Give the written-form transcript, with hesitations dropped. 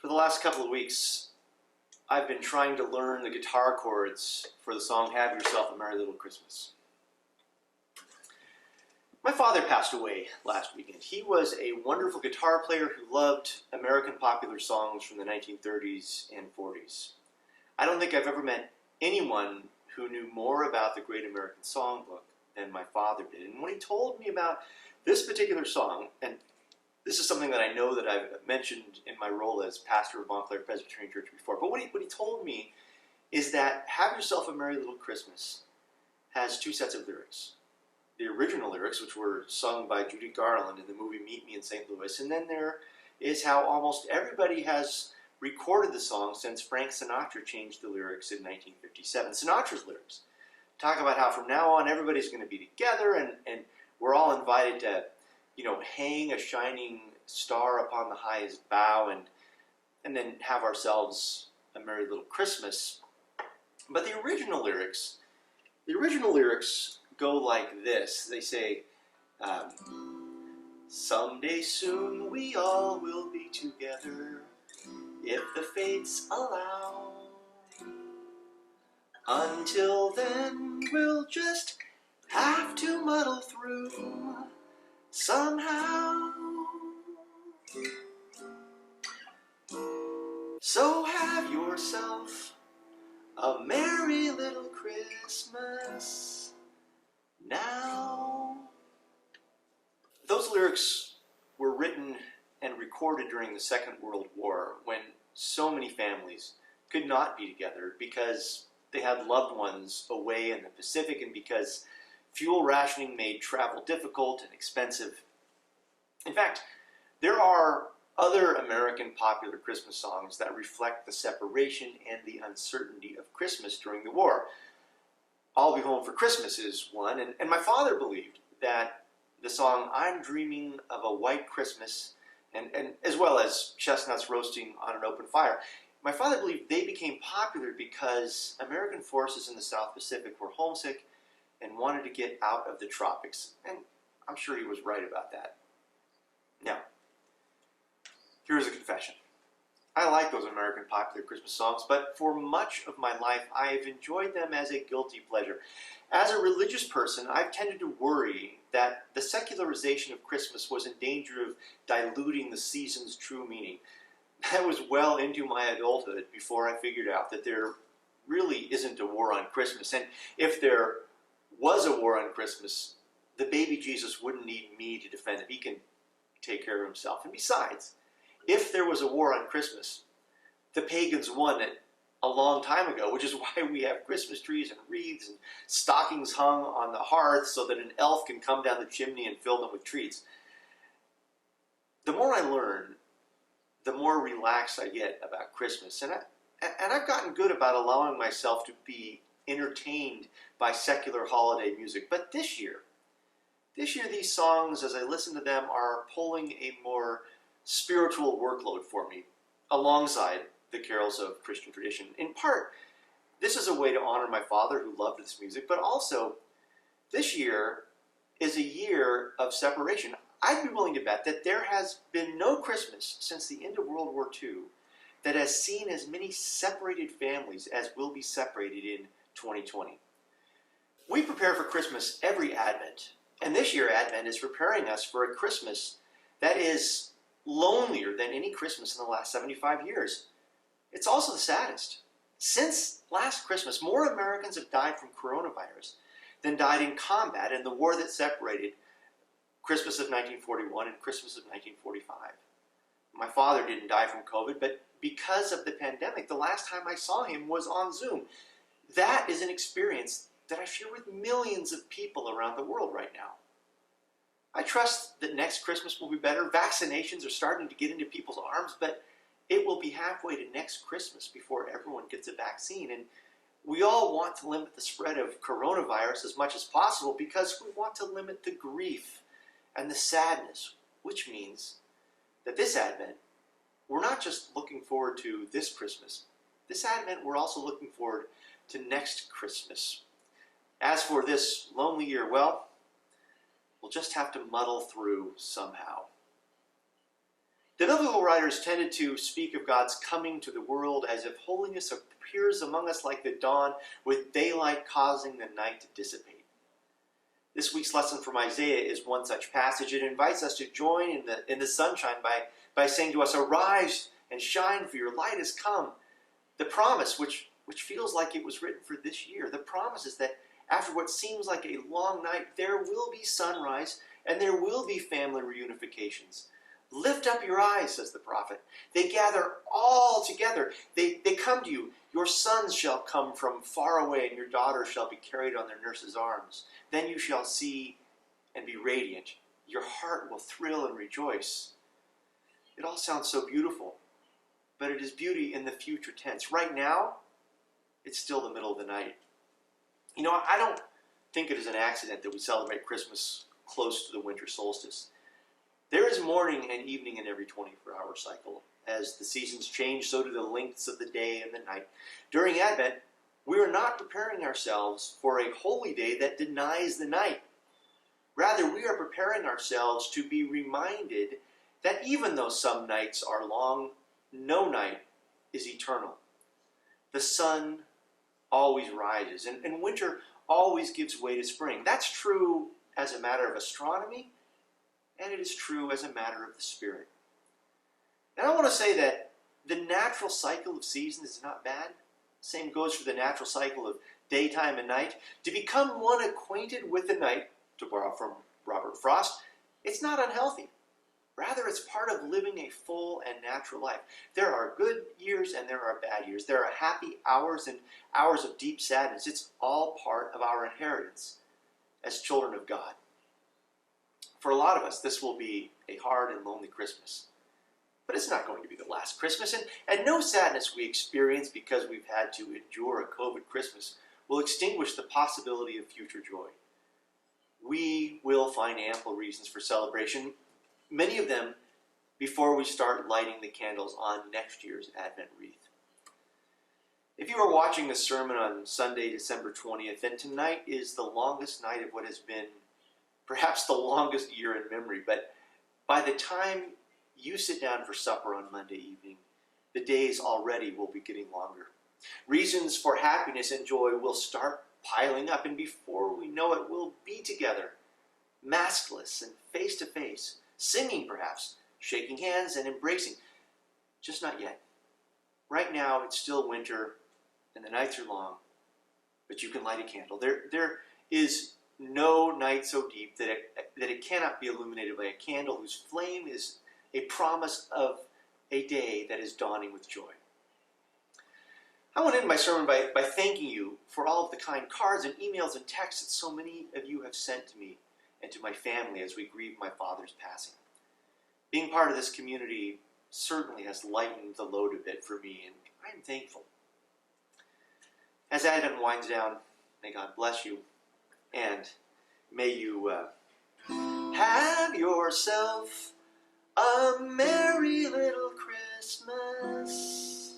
For the last couple of weeks, I've been trying to learn the guitar chords for the song Have Yourself a Merry Little Christmas. My father passed away last weekend. He was a wonderful guitar player who loved American popular songs from the 1930s and 40s. I don't think I've ever met anyone who knew more about the Great American Songbook than my father did. And when he told me about this particular song, and this is something that I know that I've mentioned in my role as pastor of Montclair Presbyterian Church before, but what he told me is that Have Yourself a Merry Little Christmas has two sets of lyrics. The original lyrics, which were sung by Judy Garland in the movie Meet Me in St. Louis, and then there is how almost everybody has recorded the song since Frank Sinatra changed the lyrics in 1957. Sinatra's lyrics talk about how from now on everybody's going to be together and we're all invited to, hang a shining star upon the highest bough and then have ourselves a merry little Christmas. But the original lyrics go like this. They say, someday soon we all will be together if the fates allow. Until then we'll just have to muddle through somehow. So have yourself a merry little Christmas now. Those lyrics were written and recorded during the Second World War when so many families could not be together because they had loved ones away in the Pacific and because fuel rationing made travel difficult and expensive. In fact, there are other American popular Christmas songs that reflect the separation and the uncertainty of Christmas during the war. I'll Be Home for Christmas is one, and my father believed that the song I'm Dreaming of a White Christmas, and as well as Chestnuts Roasting on an Open Fire, my father believed they became popular because American forces in the South Pacific were homesick and wanted to get out of the tropics. And I'm sure he was right about that. Now, here's a confession. I like those American popular Christmas songs, but for much of my life, I've enjoyed them as a guilty pleasure. As a religious person, I've tended to worry that the secularization of Christmas was in danger of diluting the season's true meaning. That was well into my adulthood before I figured out that there really isn't a war on Christmas. And if there was a war on Christmas, the baby Jesus wouldn't need me to defend him. He can take care of himself. And besides, if there was a war on Christmas, the pagans won it a long time ago, which is why we have Christmas trees and wreaths and stockings hung on the hearth so that an elf can come down the chimney and fill them with treats. The more I learn, the more relaxed I get about Christmas. And I've gotten good about allowing myself to be entertained by secular holiday music. But this year these songs, as I listen to them, are pulling a more spiritual workload for me, alongside the carols of Christian tradition. In part, this is a way to honor my father who loved this music, but also, this year is a year of separation. I'd be willing to bet that there has been no Christmas since the end of World War II that has seen as many separated families as will be separated in 2020. We prepare for Christmas every Advent, and this year Advent is preparing us for a Christmas that is lonelier than any Christmas in the last 75 years. It's also the saddest. Since last Christmas, more Americans have died from coronavirus than died in combat in the war that separated Christmas of 1941 and Christmas of 1945. My father didn't die from COVID, but because of the pandemic, the last time I saw him was on Zoom. That is an experience that I share with millions of people around the world right now. I trust that next Christmas will be better. Vaccinations are starting to get into people's arms, but it will be halfway to next Christmas before everyone gets a vaccine. And we all want to limit the spread of coronavirus as much as possible because we want to limit the grief and the sadness, which means that this Advent, we're not just looking forward to this Christmas. This Advent, we're also looking forward to next Christmas. As for this lonely year, well, we'll just have to muddle through somehow. The biblical writers tended to speak of God's coming to the world as if holiness appears among us like the dawn, with daylight causing the night to dissipate. This week's lesson from Isaiah is one such passage. It invites us to join in the sunshine by saying to us, "Arise and shine, for your light has come." The promise, which feels like it was written for this year, the promise is that after what seems like a long night, there will be sunrise and there will be family reunifications. Lift up your eyes, says the prophet. They gather all together. They come to you. Your sons shall come from far away, and your daughters shall be carried on their nurses' arms. Then you shall see and be radiant. Your heart will thrill and rejoice. It all sounds so beautiful, but it is beauty in the future tense. Right now, it's still the middle of the night. You know, I don't think it is an accident that we celebrate Christmas close to the winter solstice. There is morning and evening in every 24-hour cycle. As the seasons change, so do the lengths of the day and the night. During Advent, we are not preparing ourselves for a holy day that denies the night. Rather, we are preparing ourselves to be reminded that even though some nights are long, no night is eternal. The sun always rises, and winter always gives way to spring. That's true as a matter of astronomy, and it is true as a matter of the spirit. And I want to say that the natural cycle of seasons is not bad. Same goes for the natural cycle of daytime and night. To become one acquainted with the night, to borrow from Robert Frost, it's not unhealthy. Rather, it's part of living a full and natural life. There are good years and there are bad years. There are happy hours and hours of deep sadness. It's all part of our inheritance as children of God. For a lot of us, this will be a hard and lonely Christmas. But it's not going to be the last Christmas, and no sadness we experience because we've had to endure a COVID Christmas will extinguish the possibility of future joy. We will find ample reasons for celebration, many of them before we start lighting the candles on next year's Advent wreath. If you are watching this sermon on Sunday, December 20th, then tonight is the longest night of what has been perhaps the longest year in memory, but by the time you sit down for supper on Monday evening, the days already will be getting longer. Reasons for happiness and joy will start piling up, and before we know it, we'll be together, maskless and face to face, singing perhaps, shaking hands and embracing. Just not yet. Right now, it's still winter and the nights are long, but you can light a candle. There is no night so deep that it cannot be illuminated by a candle whose flame is a promise of a day that is dawning with joy. I want to end my sermon by thanking you for all of the kind cards and emails and texts that so many of you have sent to me and to my family as we grieve my father's passing. Being part of this community certainly has lightened the load a bit for me, and I am thankful. As Advent winds down, may God bless you, and may you have yourself a merry little Christmas.